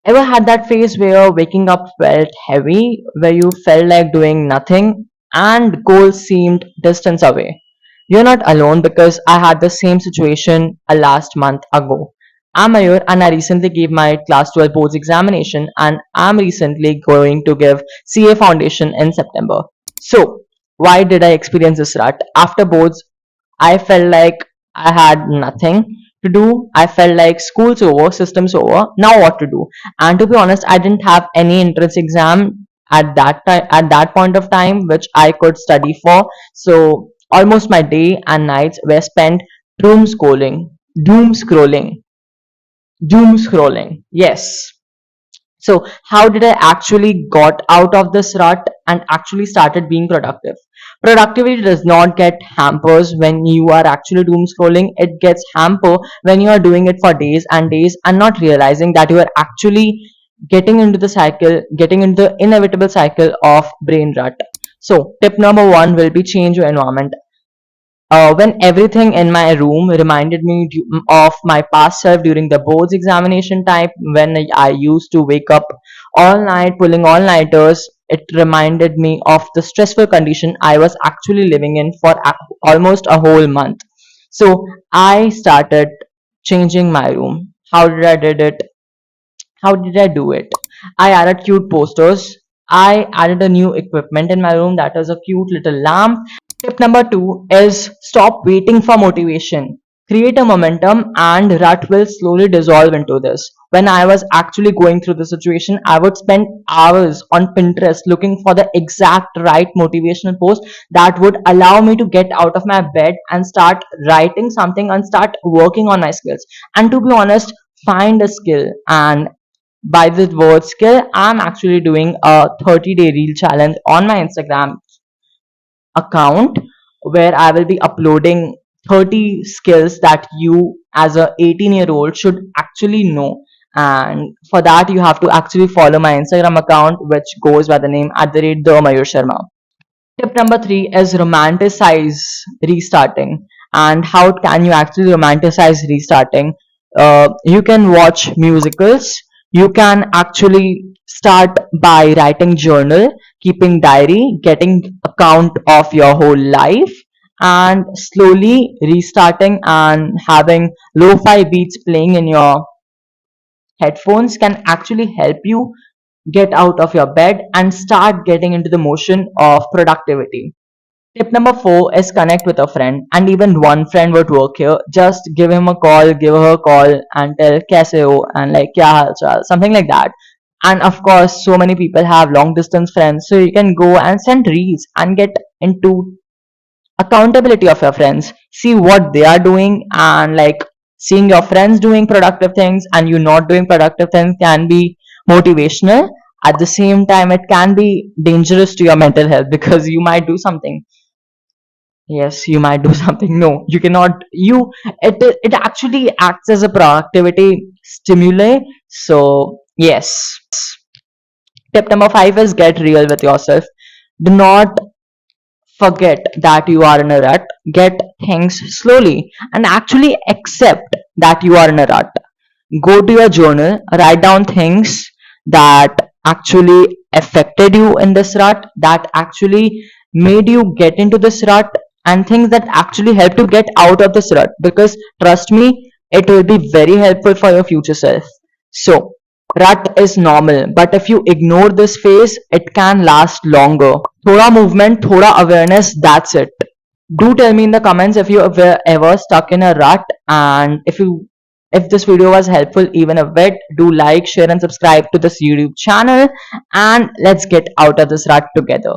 Ever had that phase where waking up felt heavy, where you felt like doing nothing and goals seemed distance away? You're not alone because I had the same situation a last month ago. I'm Ayur and I recently gave my class 12 boards examination and I'm recently going to give CA foundation in September. So, why did I experience this rut? After boards, I felt like I had nothing to do. I felt like school's over, system's over. Now what to do? And to be honest, I didn't have any entrance exam at that time, at that point of time, which I could study for. So almost my day and nights were spent doom scrolling, doom scrolling, doom scrolling. Yes. So how did I actually got out of this rut and actually started being productive? Productivity does not get hampers when you are actually doom scrolling. It gets hamper when you are doing it for days and days and not realizing that you are actually getting into the cycle, getting into the inevitable cycle of brain rut. So tip number one will be change your environment. When everything in my room reminded me of my past self during the boards examination time, when I used to wake up all night pulling all nighters, it reminded me of the stressful condition I was actually living in for almost a whole month. So I started changing my room. How did I did it? How did I do it? I added cute posters. I added a new equipment in my room, that is a cute little lamp. Tip number two is stop waiting for motivation. Create a momentum and rut will slowly dissolve into this. When I was actually going through the situation, I would spend hours on Pinterest looking for the exact right motivational post that would allow me to get out of my bed and start writing something and start working on my skills. And to be honest, find a skill. And by the word skill, I'm actually doing a 30-day reel challenge on my Instagram account where I will be uploading 30 skills that you as a 18-year-old should actually know. And for that, you have to actually follow my Instagram account, which goes by the name at the rate the Mayur Sharma. Tip number three is romanticize restarting. And how can you actually romanticize restarting? You can watch musicals. You can actually start by writing journal, keeping diary, getting account of your whole life, and slowly restarting and having lo-fi beats playing in your headphones can actually help you get out of your bed and start getting into the motion of productivity. Tip number four is connect with a friend, and even one friend would work here. Just give him a call, give her a call, and tell kaise ho and like kya hal chal, something like that. And of course, so many people have long distance friends, so you can go and send reels and get into accountability of your friends. See what they are doing, and like seeing your friends doing productive things and you not doing productive things can be motivational. At the same time, it can be dangerous to your mental health because you might do something. Yes, you might do something. No, you cannot. It actually acts as a productivity stimuli. So yes. Tip number five is get real with yourself. Do not forget that you are in a rut. Get things slowly and actually accept that you are in a rut. Go to your journal, write down things that actually affected you in this rut, that actually made you get into this rut, and things that actually helped you get out of this rut. Because trust me, it will be very helpful for your future self. So, rut is normal, but if you ignore this phase, it can last longer. Thoda movement, thoda awareness, that's it. Do tell me in the comments if you were ever stuck in a rut, and if this video was helpful even a bit, do like, share and subscribe to this YouTube channel, and let's get out of this rut together.